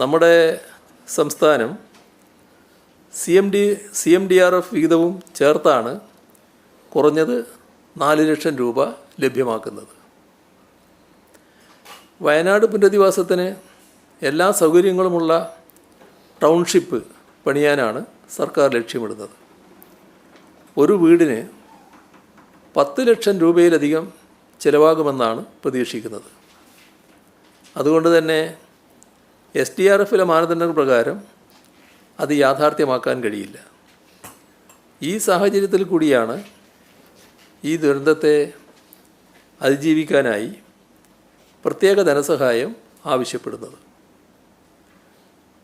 നമ്മുടെ സംസ്ഥാനം CMDRF വിഹിതവും ചേർത്താണ് കുറഞ്ഞത് 4 ലക്ഷം രൂപ ലഭ്യമാക്കുന്നത്. വയനാട് പുനരധിവാസത്തിന് എല്ലാ സൗകര്യങ്ങളുമുള്ള ടൗൺഷിപ്പ് പണിയാനാണ് സർക്കാർ ലക്ഷ്യമിടുന്നത്. ഒരു വീടിന് 10 ലക്ഷം രൂപയിലധികം ചിലവാകുമെന്നാണ് പ്രതീക്ഷിക്കുന്നത്. അതുകൊണ്ട് തന്നെ SDRFിലെ മാനദണ്ഡങ്ങൾ പ്രകാരം അത് യാഥാർത്ഥ്യമാക്കാൻ കഴിയില്ല. ഈ സാഹചര്യത്തിൽ കൂടിയാണ് ഈ ദുരന്തത്തെ അതിജീവിക്കാനായി പ്രത്യേക ധനസഹായം ആവശ്യപ്പെടുന്നത്.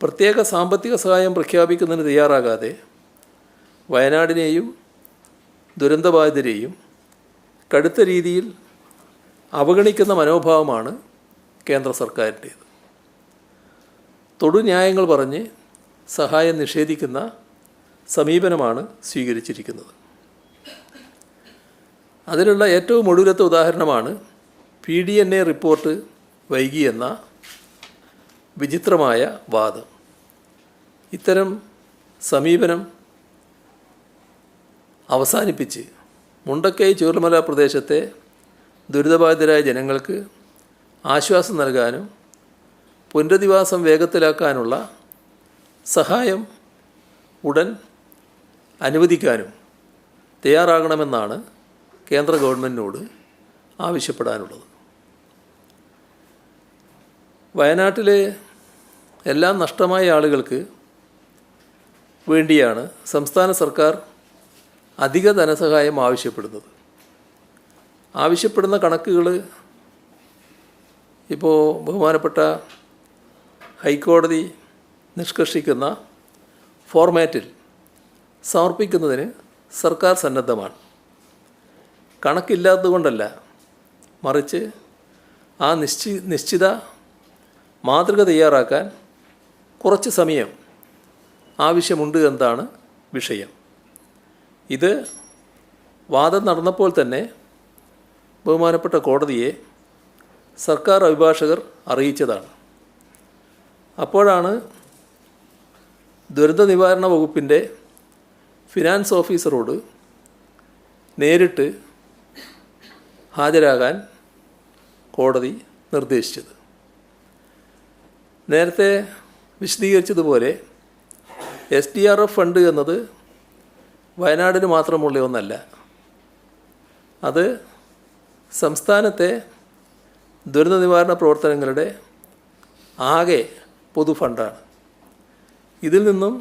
പ്രത്യേക സാമ്പത്തിക സഹായം പ്രഖ്യാപിക്കുന്നതിന് തയ്യാറാകാതെ വയനാടിനെയും ദുരന്തബാധിതരെയും കടുത്ത രീതിയിൽ അവഗണിക്കുന്ന മനോഭാവമാണ് കേന്ദ്ര സർക്കാരിൻ്റേത്. തൊടുന്യായങ്ങൾ പറഞ്ഞ് സഹായം നിഷേധിക്കുന്ന സമീപനമാണ് സ്വീകരിച്ചിരിക്കുന്നത്. അതിനുള്ള ഏറ്റവും ഒടുവിലത്തെ ഉദാഹരണമാണ് PDNA റിപ്പോർട്ട് വൈകിയെന്ന വിചിത്രമായ വാദം. ഇത്തരം സമീപനം അവസാനിപ്പിച്ച് മുണ്ടക്കൈ ചൂരൽമല പ്രദേശത്തെ ദുരിതബാധിതരായ ജനങ്ങൾക്ക് ആശ്വാസം നൽകാനും പുനരധിവാസം വേഗത്തിലാക്കാനുള്ള സഹായം ഉടൻ അനുവദിക്കാനും തയ്യാറാകണമെന്നാണ് കേന്ദ്ര ഗവൺമെൻറ്റിനോട് ആവശ്യപ്പെടാനുള്ളത്. വയനാട്ടിലെ എല്ലാം നഷ്ടമായ ആളുകൾക്ക് വേണ്ടിയാണ് സംസ്ഥാന സർക്കാർ അധിക ധനസഹായം ആവശ്യപ്പെടുന്നത്. ആവശ്യപ്പെടുന്ന കണക്കുകൾ ഇപ്പോൾ ബഹുമാനപ്പെട്ട ഹൈക്കോടതി നിഷ്കർഷിക്കുന്ന ഫോർമാറ്റിൽ സമർപ്പിക്കുന്നതിന് സർക്കാർ സന്നദ്ധമാണ്. കണക്കില്ലാത്തതുകൊണ്ടല്ല, മറിച്ച് ആ നിശ്ചിത മാതൃക തയ്യാറാക്കാൻ കുറച്ച് സമയം ആവശ്യമുണ്ട് എന്നതാണ് വിഷയം. ഇത് വാദം നടന്നപ്പോൾ തന്നെ ബഹുമാനപ്പെട്ട കോടതിയെ സർക്കാർ അഭിഭാഷകർ അറിയിച്ചതാണ്. അപ്പോഴാണ് ദുരന്ത നിവാരണ വകുപ്പിൻ്റെ ഫിനാൻസ് ഓഫീസറോട് നേരിട്ട് ഹാജരാകാൻ കോടതി നിർദ്ദേശിച്ചത്. നേരത്തെ വിശദീകരിച്ചതുപോലെ SDRF ഫണ്ട് എന്നത് വയനാടിന് മാത്രമുള്ള ഒന്നല്ല. അത് സംസ്ഥാനത്തെ ദുരന്ത നിവാരണ പ്രവർത്തനങ്ങളുടെ ആകെ പൊതു ഫണ്ടാണ്. ഇതിൽ നിന്നും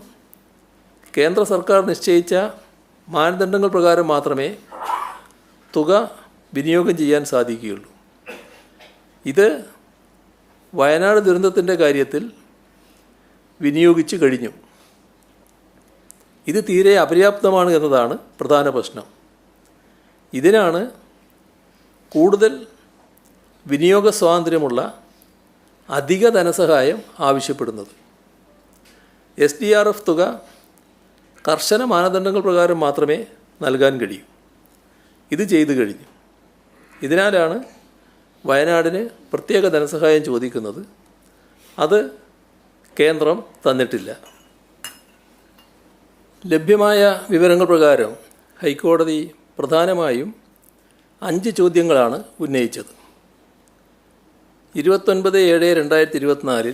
കേന്ദ്ര സർക്കാർ നിശ്ചയിച്ച മാനദണ്ഡങ്ങൾ പ്രകാരം മാത്രമേ തുക വിനിയോഗം ചെയ്യാൻ സാധിക്കുകയുള്ളൂ. ഇത് വയനാട് ദുരന്തത്തിൻ്റെ കാര്യത്തിൽ വിനിയോഗിച്ചു കഴിഞ്ഞു. ഇത് തീരെ അപര്യാപ്തമാണ് എന്നതാണ് പ്രധാന പ്രശ്നം. ഇതിനാണ് കൂടുതൽ വിനിയോഗ സ്വാതന്ത്ര്യമുള്ള അധിക ധനസഹായം ആവശ്യപ്പെടുന്നത്. SDRF തുക കർശന മാനദണ്ഡങ്ങൾ പ്രകാരം മാത്രമേ നൽകാൻ കഴിയൂ. ഇത് ചെയ്തു കഴിഞ്ഞു. ഇതിനാലാണ് വയനാടിന് പ്രത്യേക ധനസഹായം ചോദിക്കുന്നത്. അത് കേന്ദ്രം തന്നിട്ടില്ല. ലഭ്യമായ വിവരങ്ങൾ പ്രകാരം ഹൈക്കോടതി പ്രധാനമായും 5 ചോദ്യങ്ങളാണ് ഉന്നയിച്ചത്. 29/7/2024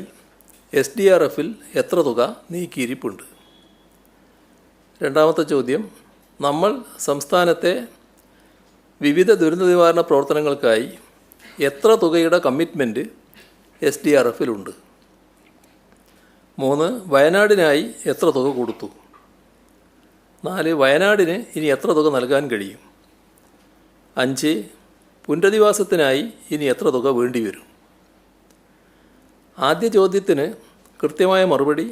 SDRFിൽ എത്ര തുക നീക്കിയിരിപ്പുണ്ട്? രണ്ടാമത്തെ ചോദ്യം, നമ്മൾ സംസ്ഥാനത്തെ വിവിധ ദുരന്ത നിവാരണ പ്രവർത്തനങ്ങൾക്കായി എത്ര തുകയുടെ കമ്മിറ്റ്മെൻറ്റ് SDRFിലുണ്ട്? 3, വയനാടിനായി എത്ര തുക കൊടുത്തു? 4, വയനാടിന് ഇനി എത്ര തുക നൽകാൻ കഴിയും? 5, പുനരധിവാസത്തിനായി ഇനി എത്ര തുക വേണ്ടിവരും? ആദ്യ ചോദ്യത്തിന് കൃത്യമായ മറുപടി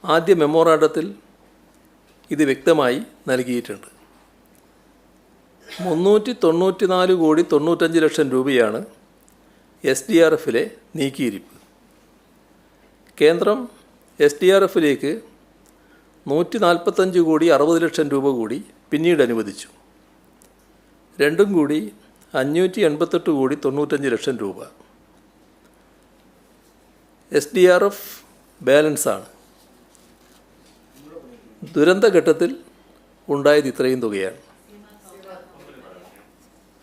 ആദ്യ മെമ്മോറാണ്ടത്തിൽ ഇത് വ്യക്തമായി നൽകിയിട്ടുണ്ട്. 394.95 ലക്ഷം രൂപയാണ് SDRFിലെ നീക്കിയിരിപ്പ്. കേന്ദ്രം SDRFിലേക്ക് 145.60 ലക്ഷം രൂപ കൂടി പിന്നീട് അനുവദിച്ചു. രണ്ടും കൂടി 588.95 ലക്ഷം രൂപ. SDRF ബാലൻസാണ്. ദുരന്തഘട്ടത്തിൽ ഉണ്ടായത് ഇത്രയും തുകയാണ്.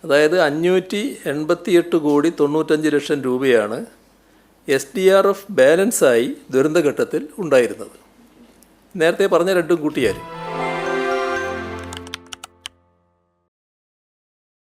അതായത് 588,95,00,000 രൂപയാണ് SDRF ബാലൻസായി ദുരന്തഘട്ടത്തിൽ ഉണ്ടായിരുന്നത്. നേരത്തെ പറഞ്ഞ രണ്ടും കൂട്ടിയാൽ